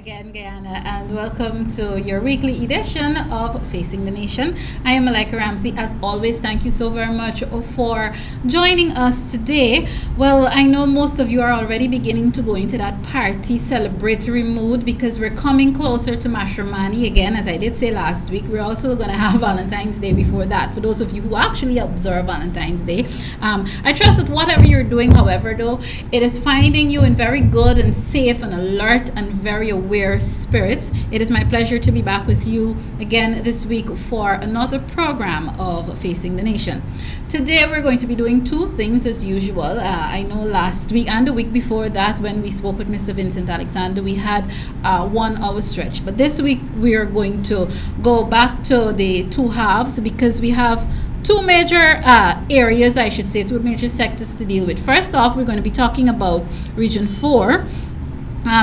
again, Guyana, and welcome to your weekly edition of Facing the Nation. I am Malika Ramsey. As always, thank you so very much for joining us today. Well, I know most of you are already beginning to go into that party celebratory mood because we're coming closer to Mashramani again. As I did say last week, we're also going to have Valentine's Day before that, for those of you who actually observe Valentine's Day. I trust that whatever you're doing, however, though, it is finding you in very good and safe and alert and very aware spirits. It is my pleasure to be back with you again this week for another program of Facing the Nation. Today we're going to be doing two things as usual. I know last week and the week before that, when we spoke with Mr. Vincent Alexander, we had 1 hour stretch. But this week we are going to go back to the two halves because we have two major areas, I should say, two major sectors to deal with. First off, we're going to be talking about Region 4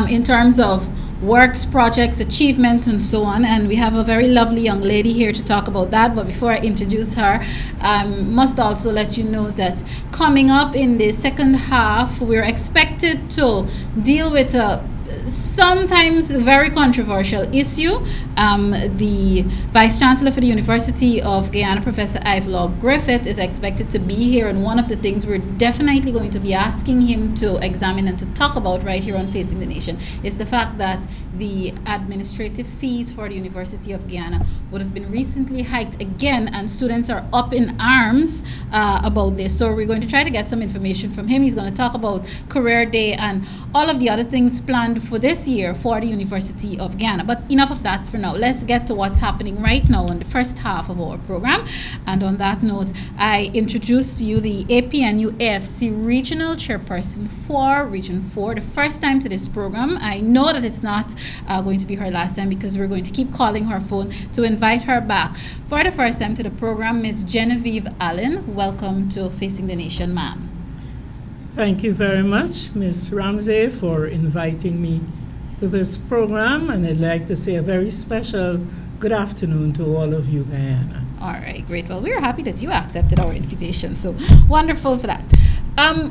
in terms of works, projects, achievements, and so on. And we have a very lovely young lady here to talk about that. But before I introduce her, I must also let you know that coming up in the second half, we're expected to deal with a sometimes very controversial issue. The Vice Chancellor for the University of Guyana, Professor Ivelaw Griffith, is expected to be here, and one of the things we're definitely going to be asking him to examine and to talk about right here on Facing the Nation is the fact that the administrative fees for the University of Guyana would have been recently hiked again, and students are up in arms about this. So we're going to try to get some information from him. He's going to talk about Career Day and all of the other things planned for this year for the University of Guyana. But enough of that for now. Let's get to what's happening right now in the first half of our program. And on that note, I introduce to you the APNU+AFC Regional Chairperson for Region 4. The first time to this program. I know that it's not going to be her last time because we're going to keep calling her phone to invite her back. For the first time to the program, Ms. Genevieve Allen. Welcome to Facing the Nation, ma'am. Thank you very much, Ms. Ramsey, for inviting me to this program, and I'd like to say a very special good afternoon to all of you, Guyana. All right, great. Well, we're happy that you accepted our invitation, so wonderful for that.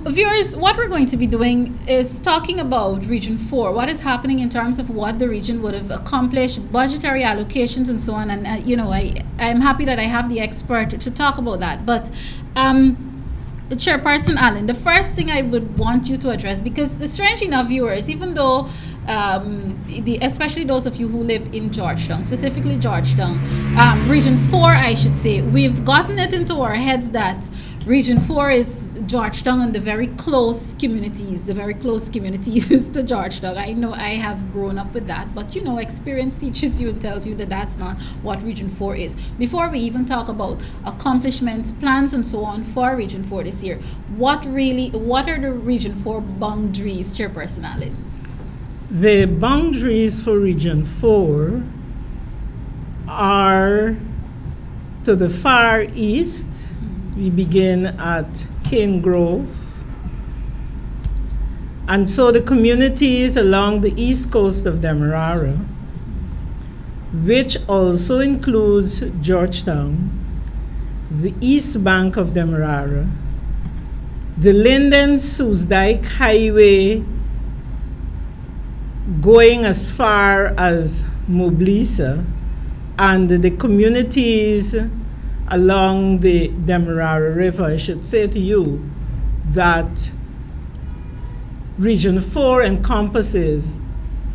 Viewers, what we're going to be doing is talking about Region 4, what is happening in terms of what the region would have accomplished, budgetary allocations and so on, and you know, I'm happy that I have the expert to talk about that. But Chairperson Allen, the first thing I would want you to address, because strange enough, viewers, even though especially those of you who live in Georgetown, specifically Georgetown, Region 4, I should say, we've gotten it into our heads that Region 4 is Georgetown and the very close communities to Georgetown. I know I have grown up with that, but you know, experience teaches you and tells you that that's not what Region 4 is. Before we even talk about accomplishments, plans, and so on for Region 4 this year, what are the Region 4 boundaries, Chairperson Allen? The boundaries for Region 4 are to the far east. We begin at Cane Grove. And so the communities along the east coast of Demerara, which also includes Georgetown, the east bank of Demerara, the Linden-Soesdijk Highway going as far as Moblisa, and the communities along the Demerara River. I should say to you that Region 4 encompasses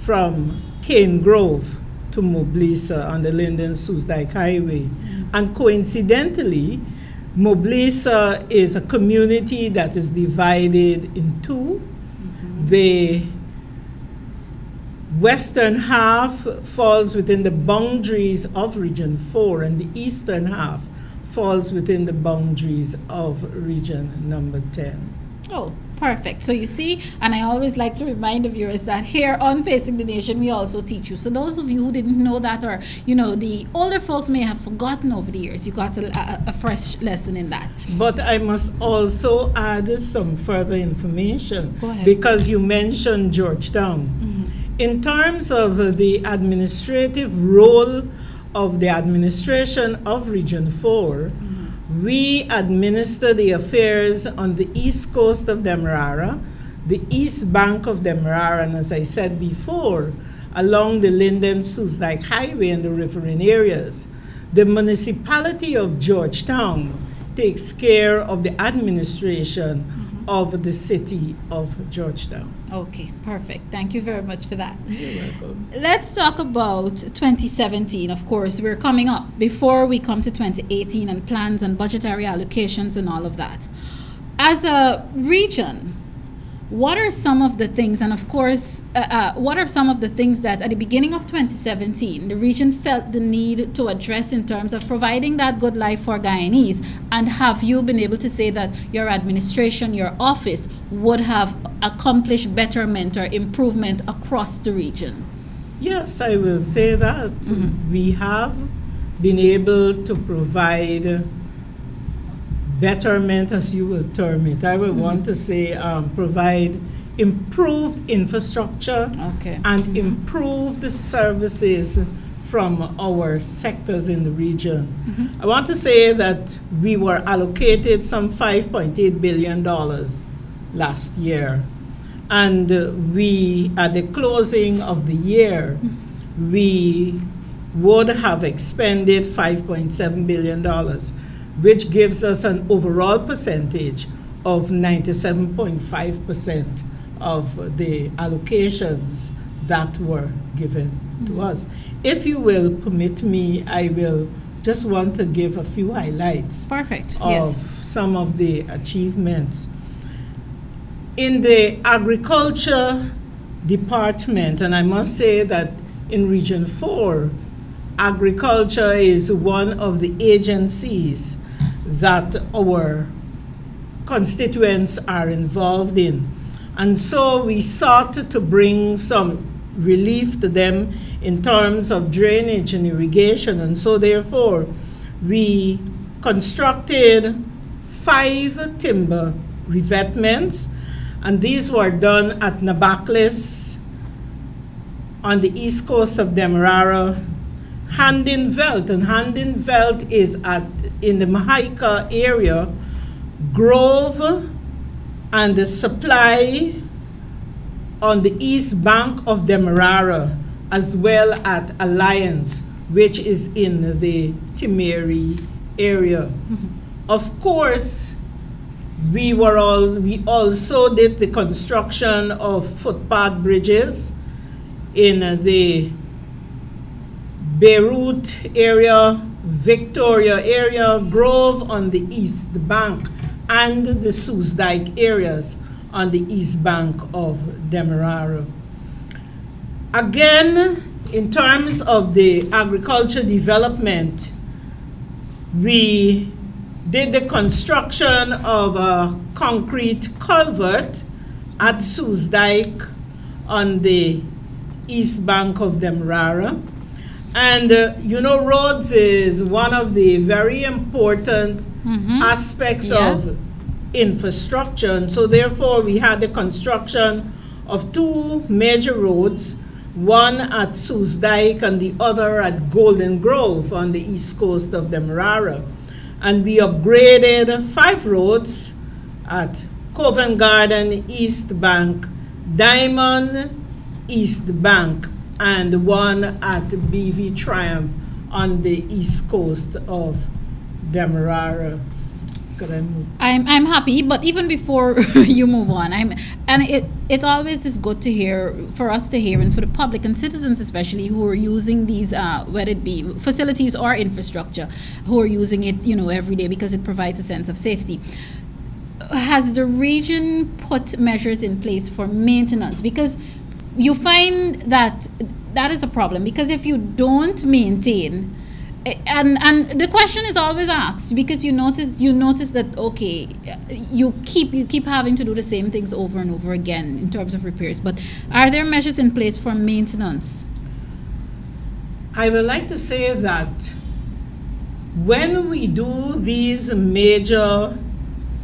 from Cane Grove to Moblisa on the Linden-Soesdijk Highway. And coincidentally, Moblisa is a community that is divided in two. The western half falls within the boundaries of Region 4, and the eastern half falls within the boundaries of Region number 10. Oh, perfect. So you see, and I always like to remind the viewers that here on Facing the Nation, we also teach you. So those of you who didn't know that, or, you know, the older folks may have forgotten over the years, you got a fresh lesson in that. But I must also add some further information. Go ahead. Because you mentioned Georgetown. In terms of the administrative role of the administration of Region 4, we administer the affairs on the east coast of Demerara, the east bank of Demerara, and as I said before, along the Linden-Soesdijk Highway and the riverine areas. The municipality of Georgetown takes care of the administration of the city of Georgetown. Okay, perfect. Thank you very much for that. You're welcome. Let's talk about 2017. Of course, we're coming up before we come to 2018 and plans and budgetary allocations and all of that. As a region, what are some of the things, and of course, what are some of the things that at the beginning of 2017, the region felt the need to address in terms of providing that good life for Guyanese? And have you been able to say that your administration, your office, would have accomplished betterment or improvement across the region? Yes, I will say that. We have been able to provide betterment, as you will term it. I will want to say provide improved infrastructure and improved services from our sectors in the region. I want to say that we were allocated some $5.8 billion last year. And we, at the closing of the year, we would have expended $5.7 billion, which gives us an overall percentage of 97.5% of the allocations that were given to us. If you will permit me, I will just want to give a few highlights of some of the achievements. In the agriculture department, and I must say that in Region 4, agriculture is one of the agencies that our constituents are involved in. And so we sought to bring some relief to them in terms of drainage and irrigation. And so therefore, we constructed 5 timber revetments, and these were done at Nabaklis on the east coast of Demerara, Hand-in-Veld, and Hand-in-Veld is in the Mahaica area, Grove, and the Supply on the east bank of Demerara, as well as Alliance, which is in the Timeri area. Of course, we also did the construction of footpath bridges in the Beirut area, Victoria area, Grove on the east bank, and the Soesdijk areas on the east bank of Demerara. Again, in terms of the agriculture development, we did the construction of a concrete culvert at Soesdijk on the east bank of Demerara. And you know, roads is one of the very important aspects of infrastructure. And so therefore, we had the construction of 2 major roads, one at Soesdijk and the other at Golden Grove on the east coast of Demerara. And we upgraded 5 roads at Covent Garden East Bank, Diamond East Bank, and one at BV Triumph on the east coast of Demerara. I'm happy, but even before you move on, it always is good to hear, for us to hear, and for the public and citizens especially who are using these, whether it be facilities or infrastructure, who are using it, you know, every day, because it provides a sense of safety. Has the region put measures in place for maintenance? Because you find that that is a problem, because if you don't maintain, and the question is always asked, because you notice that, okay, you keep having to do the same things over and over again in terms of repairs, but are there measures in place for maintenance? I would like to say that when we do these major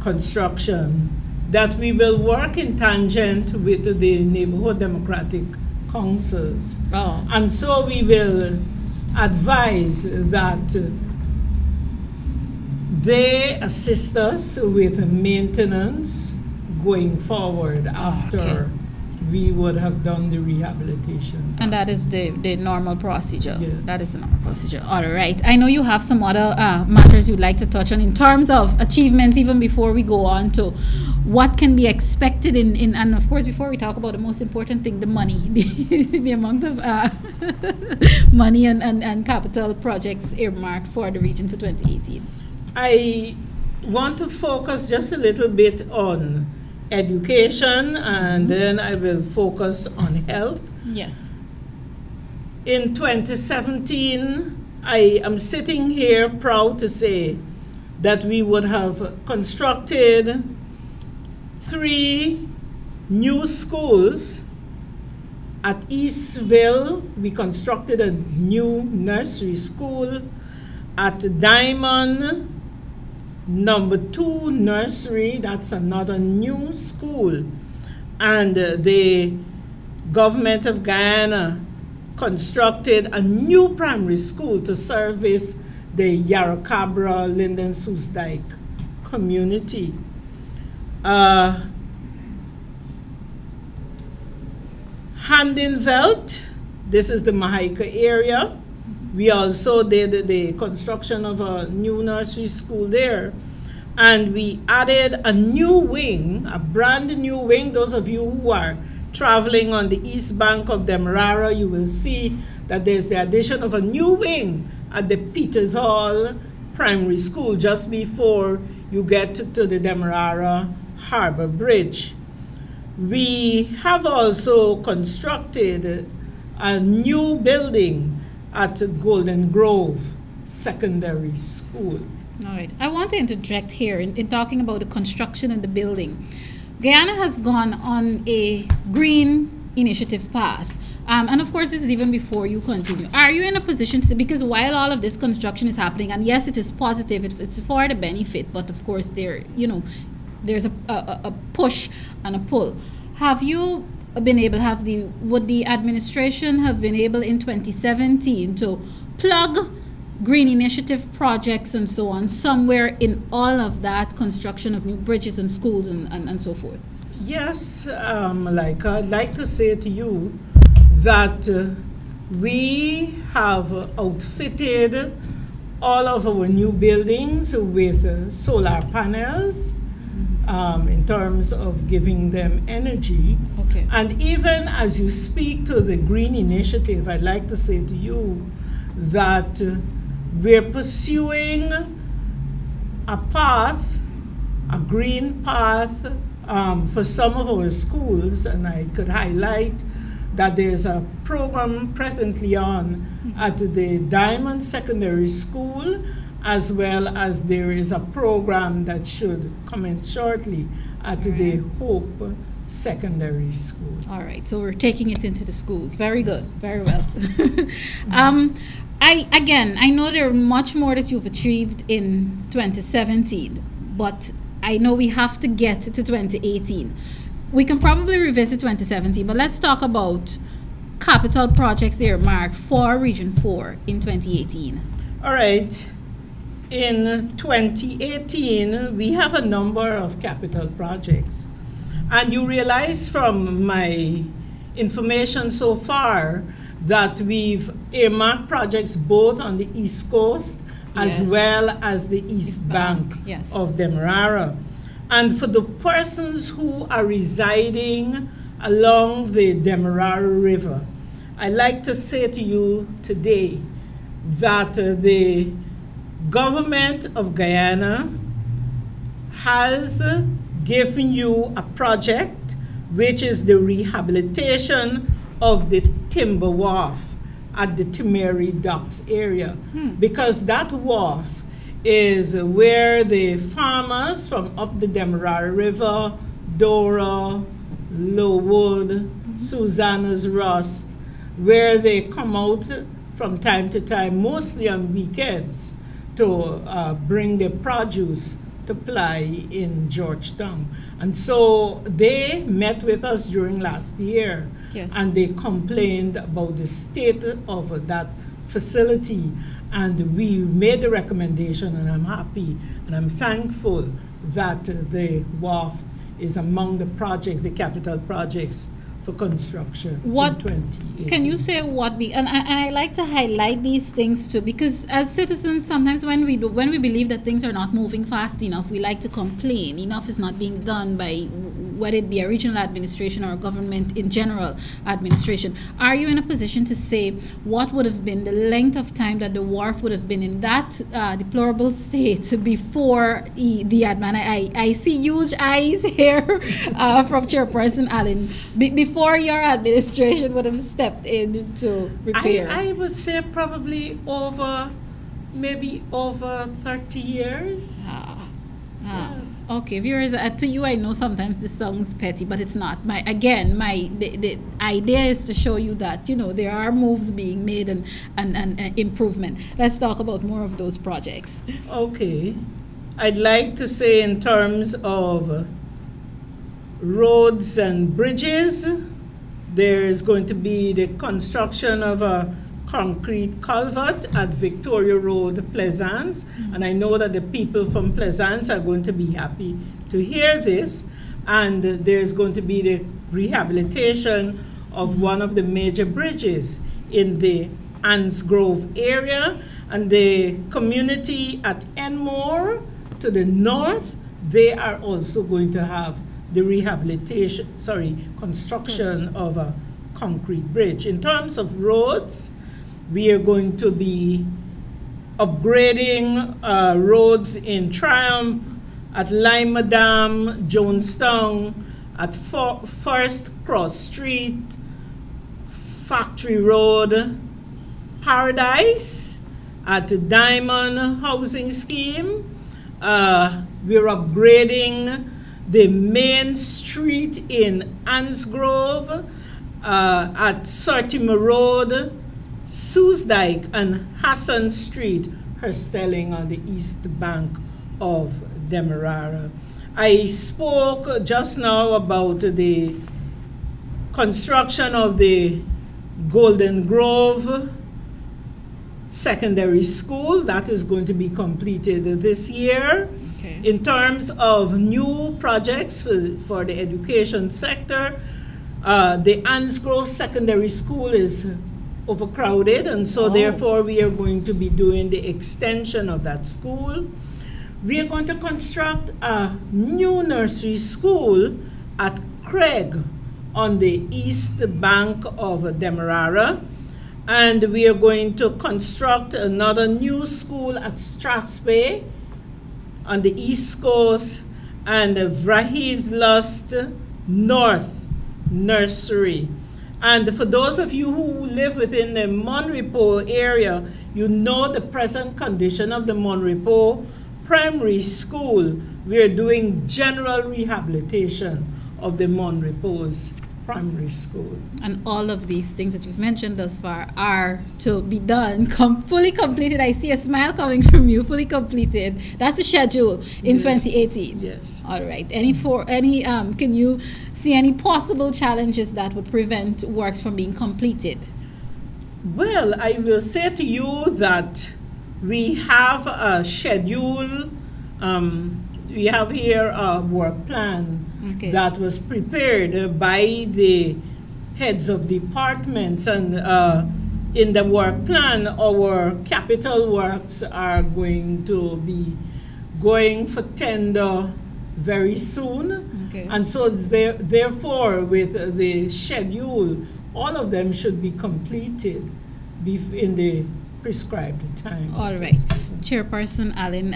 construction, that we will work in tangent with the neighborhood democratic councils. And so we will advise that they assist us with maintenance going forward after we would have done the rehabilitation. And that is the normal procedure. Yes. That is the normal procedure. All right. I know you have some other matters you'd like to touch on in terms of achievements, even before we go on to what can be expected in and of course, before we talk about the most important thing, the money, the amount of money and capital projects earmarked for the region for 2018. I want to focus just a little bit on education, and then I will focus on health. Yes. In 2017, I am sitting here proud to say that we would have constructed 3 new schools. At Eastville, we constructed a new nursery school. At Diamond, number 2 nursery, that's another new school. And the government of Guyana constructed a new primary school to service the Yarracabra, Linden, Sus Dike community. Handenveld, this is the Mahaica area. We also did the construction of a new nursery school there. And we added a new wing, a brand new wing. Those of you who are traveling on the east bank of Demerara, you will see that there's the addition of a new wing at the Peters Hall Primary School just before you get to the Demerara Harbor Bridge. We have also constructed a new building at Golden Grove Secondary School. All right. I want to interject here in talking about the construction and the building. Guyana has gone on a green initiative path. And of course, this is even before you continue. Are you in a position to, because while all of this construction is happening, and yes, it is positive, it's for the benefit, but of course there's a push and a pull. Have you been able, would the administration have been able in 2017 to plug green initiative projects and so on somewhere in all of that construction of new bridges and schools and so forth? Yes, Malika, I'd like to say to you that we have outfitted all of our new buildings with solar panels in terms of giving them energy. Okay. And even as you speak to the green initiative, I'd like to say to you that we're pursuing a path, a green path for some of our schools, and I could highlight that there's a program presently on at the Diamond Secondary School, as well as there is a program that should commence shortly at the Hope Secondary School. All right, so we're taking it into the schools. Very good, very well. I know there are much more that you've achieved in 2017, but I know we have to get to 2018. We can probably revisit 2017, but let's talk about capital projects earmarked for Region 4 in 2018. All right. In 2018, we have a number of capital projects. And you realize from my information so far that we've earmarked projects both on the East Coast as well as the East Bank of Demerara. And for the persons who are residing along the Demerara River, I'd like to say to you today that the government of Guyana has given you a project which is the rehabilitation of the timber wharf at the Timeri Docks area, because that wharf is where the farmers from up the Demerara River, Dora, Lowood, Susanna's Rust, where they come out from time to time, mostly on weekends, to bring their produce to ply in Georgetown. And so they met with us during last year, and they complained about the state of that facility. And we made a recommendation, and I'm happy and I'm thankful that the wharf is among the projects, the capital projects, for construction in 2018. Can you say what and I like to highlight these things too, because as citizens sometimes when we believe that things are not moving fast enough, we like to complain. Enough is not being done by whether it be a regional administration or a government in general administration. Are you in a position to say what would have been the length of time that the wharf would have been in that deplorable state before the admin? I see huge eyes here from Chairperson Allen. Before your administration would have stepped in to repair? I would say probably maybe over 30 years. Yes. Okay, viewers, to you I know sometimes this sounds petty, but it's not. The idea is to show you that, you know, there are moves being made and improvement. Let's talk about more of those projects. Okay. I'd like to say in terms of roads and bridges, there's going to be the construction of a concrete culvert at Victoria Road, Pleasance. And I know that the people from Pleasance are going to be happy to hear this. And there's going to be the rehabilitation of one of the major bridges in the Ansgrove area. And the community at Enmore to the north, they are also going to have the construction of a concrete bridge. In terms of roads, we are going to be upgrading roads in Triumph, at Lima Dam, Jonestown, at First Cross Street, Factory Road, Paradise, at the Diamond Housing Scheme. We're upgrading the main street in Ansgrove, at Sortimer Road, Soosdyke and Hassan Street, Herstelling on the east bank of Demerara. I spoke just now about the construction of the Golden Grove Secondary School. That is going to be completed this year. Okay. In terms of new projects for the education sector, the Ansgrove Secondary School is overcrowded, and so therefore we are going to be doing the extension of that school. We are going to construct a new nursery school at Craig on the east bank of Demerara, and we are going to construct another new school at Strathspey on the east coast, and Vrahis Lust North Nursery. And for those of you who live within the Monrepo area, you know the present condition of the Monrepo Primary School. We are doing general rehabilitation of the Monrepo's primary school. And all of these things that you've mentioned thus far are to be done, fully completed. I see a smile coming from you, fully completed. That's the schedule in 2018. Yes. All right. Can you see any possible challenges that would prevent works from being completed? Well, I will say to you that we have a schedule. We have here a work plan that was prepared by the heads of departments, and in the work plan, our capital works are going to be going for tender very soon. Okay. And so therefore, with the schedule, all of them should be completed in the prescribed time. All right. Chairperson Allen,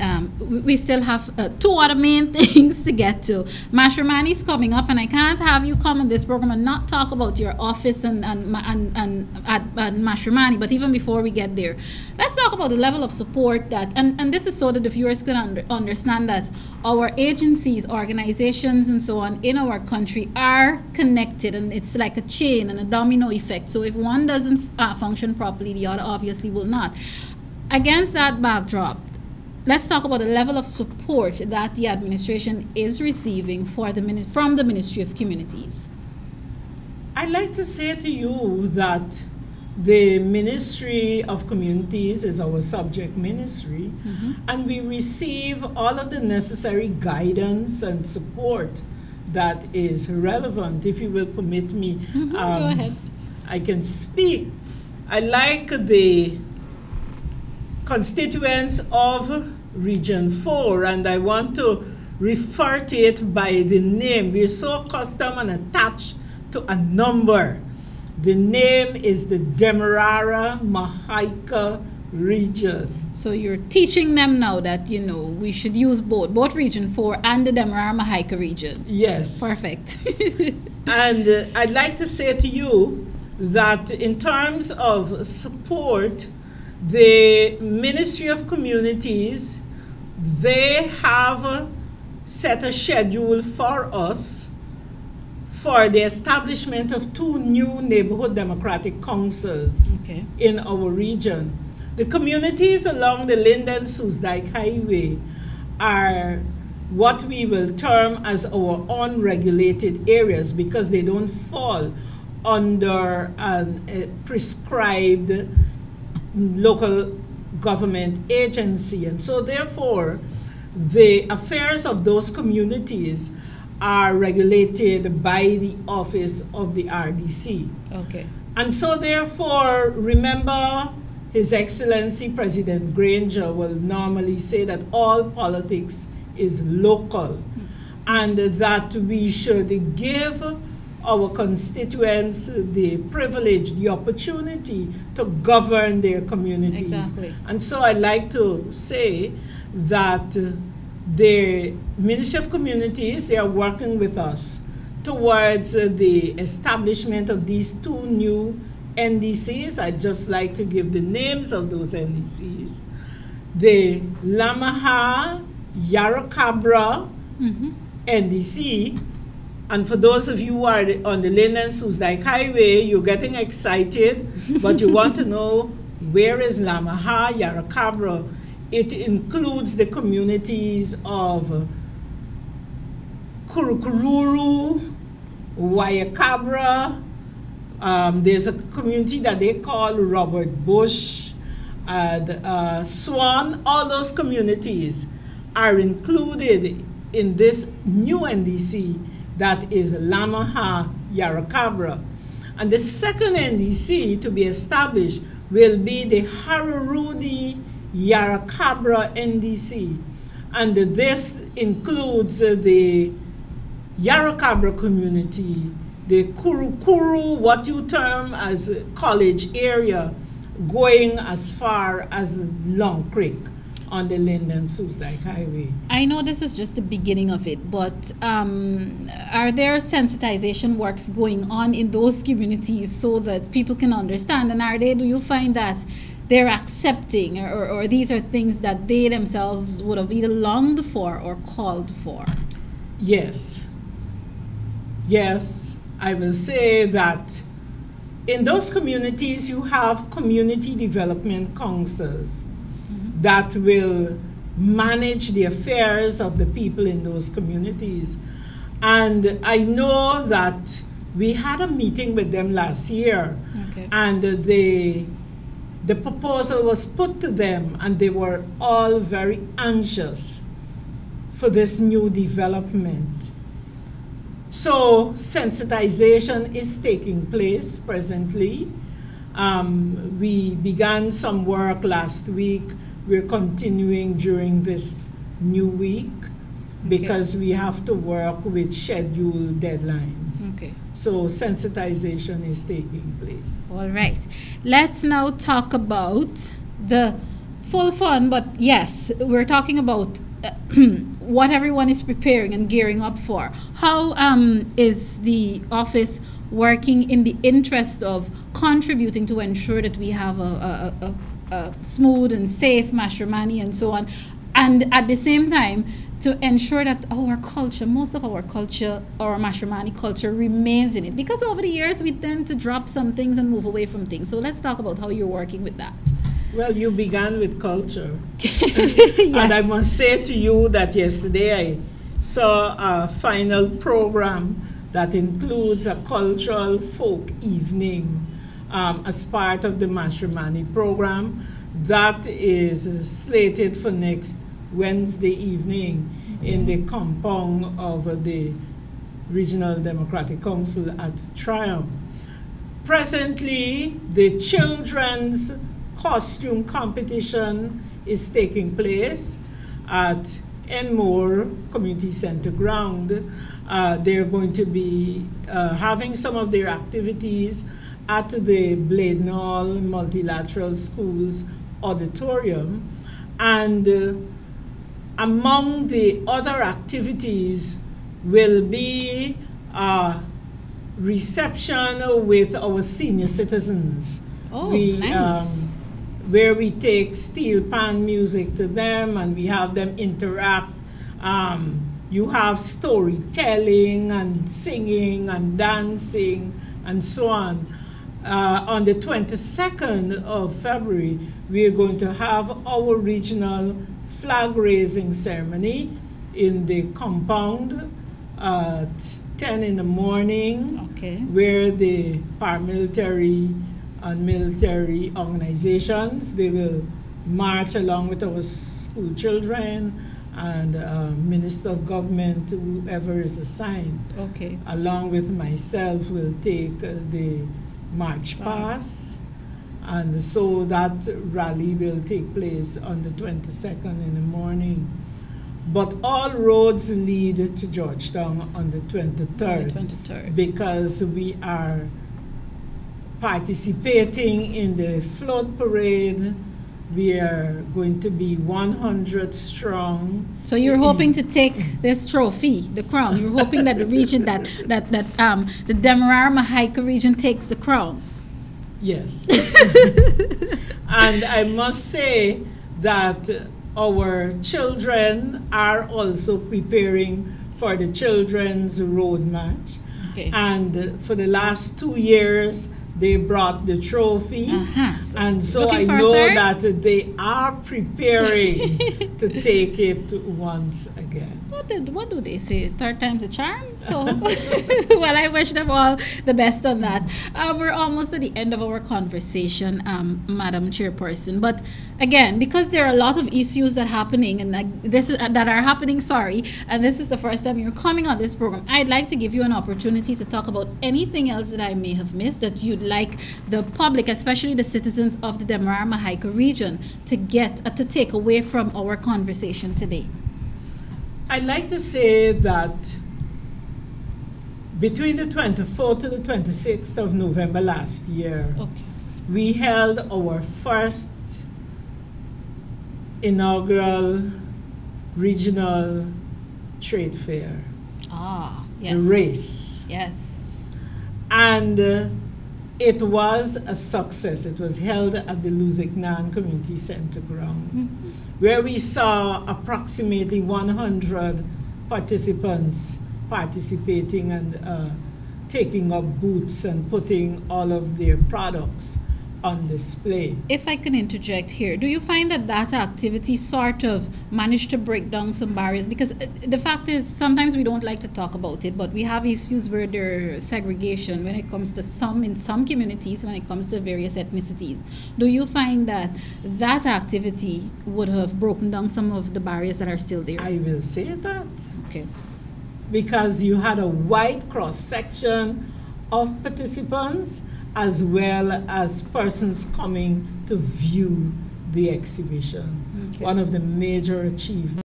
we still have two other main things to get to. Mashramani is coming up, and I can't have you come on this program and not talk about your office and Mashramani. But even before we get there, let's talk about the level of support that, and this is so that the viewers can understand that our agencies, organizations, and so on in our country are connected, and it's like a chain and a domino effect. So if one doesn't function properly, the other obviously will not. Against that backdrop, let's talk about the level of support that the administration is receiving from the Ministry of Communities. I'd like to say to you that the Ministry of Communities is our subject ministry, and we receive all of the necessary guidance and support that is relevant. If you will permit me, Go ahead. I can speak. I like the constituents of Region 4, and I want to refer to it by the name. We're so accustomed and attached to a number. The name is the Demerara-Mahaica region. So you're teaching them now that, we should use both Region 4 and the Demerara-Mahaica region. Yes. Perfect. And I'd like to say to you that in terms of support, the Ministry of Communities, they have set a schedule for us for the establishment of 2 new neighborhood democratic councils in our region. The communities along the Linden-Soesdijk Highway are what we will term as our unregulated areas because they don't fall under a prescribed local government agency. And so therefore, the affairs of those communities are regulated by the office of the RDC. Okay. And so therefore, remember, His Excellency President Granger will normally say that all politics is local and that we should give our constituents the privilege, the opportunity to govern their communities. Exactly. And so I'd like to say that the Ministry of Communities, they are working with us towards the establishment of these 2 new NDCs. I'd just like to give the names of those NDCs. The Lamaha-Yarracabra NDC. And for those of you who are on the Linden-Soesdijk Highway, you're getting excited, but you want to know where is Lamaha-Yarracabra. It includes the communities of Kurukururu, Wayakabra. There's a community that they call Robert Bush, and Swan. All those communities are included in this new NDC that is Lamaha-Yarracabra. And the second NDC to be established will be the Hararudi-Yarracabra NDC. And this includes the Yarracabra community, the Kurukuru, what you term as college area, going as far as Long Creek on the Linden-Soesdijk Highway. I know this is just the beginning of it, but are there sensitization works going on in those communities so that people can understand? And do you find that they're accepting, or these are things that they themselves would have either longed for or called for? Yes. Yes, I will say that in those communities you have community development councils that will manage the affairs of the people in those communities. And I know that we had a meeting with them last year, and the proposal was put to them, and they were all very anxious for this new development. So sensitization is taking place presently. We began some work last week. We're continuing during this new week because we have to work with scheduled deadlines. So sensitization is taking place. All right. Let's now talk about the full fun, but yes, we're talking about what everyone is preparing and gearing up for. How is the office working in the interest of contributing to ensure that we have a smooth and safe Mashramani and so on, and at the same time to ensure that our culture, most of our culture, our Mashramani culture, remains in it? Because over the years we tend to drop some things and move away from things. So let's talk about how you're working with that. Well, you began with culture. Yes. And I must say to you that yesterday I saw a final program that includes a cultural folk evening as part of the Mashramani program that is slated for next Wednesday evening in the compound of the Regional Democratic Council at Triumph. Presently, the children's costume competition is taking place at Enmore Community Center ground. They're going to be having some of their activities at the Bladenhall Multilateral Schools auditorium, and among the other activities will be a reception with our senior citizens. Oh, nice. Where we take steel pan music to them and we have them interact. You have storytelling and singing and dancing and so on. On the 22nd of February, we are going to have our regional flag raising ceremony in the compound at 10 in the morning, okay, where the paramilitary and military organizations, they will march along with our school children and Minister of Government, whoever is assigned, okay, along with myself, will take the march past. And so that rally will take place on the 22nd in the morning. But all roads lead to Georgetown on the 23rd. Because we are participating in the float parade. We are going to be 100 strong. So you're hoping to take this trophy, the crown. You're hoping that the region the Demerara-Mahaica region takes the crown. Yes. And I must say that our children are also preparing for the Children's Road March. Okay. And for the last 2 years, they brought the trophy. And so I know that they are preparing to take it once again. What do they say? Third time's a charm? So, well, I wish them all the best on that. We're almost at the end of our conversation, Madam Chairperson. But again, because there are a lot of issues that are happening, and and this is the first time you're coming on this program, I'd like to give you an opportunity to talk about anything else that I may have missed that you'd like the public, especially the citizens of the Demerara-Mahaica region, to take away from our conversation today. I'd like to say that between the 24th to the 26th of November last year, we held our first inaugural regional trade fair. Yes. The race. Yes. And it was a success. It was held at the Luzignan Community Center ground, where we saw approximately 100 participants participating and taking up booths and putting all of their products on display. If I can interject here, do you find that activity sort of managed to break down some barriers? Because the fact is, sometimes we don't like to talk about it, but we have issues where there's segregation when it comes to in some communities, when it comes to various ethnicities. Do you find that activity would have broken down some of the barriers that are still there? I will say that. Okay. Because you had a wide cross-section of participants, as well as persons coming to view the exhibition. Okay. One of the major achievements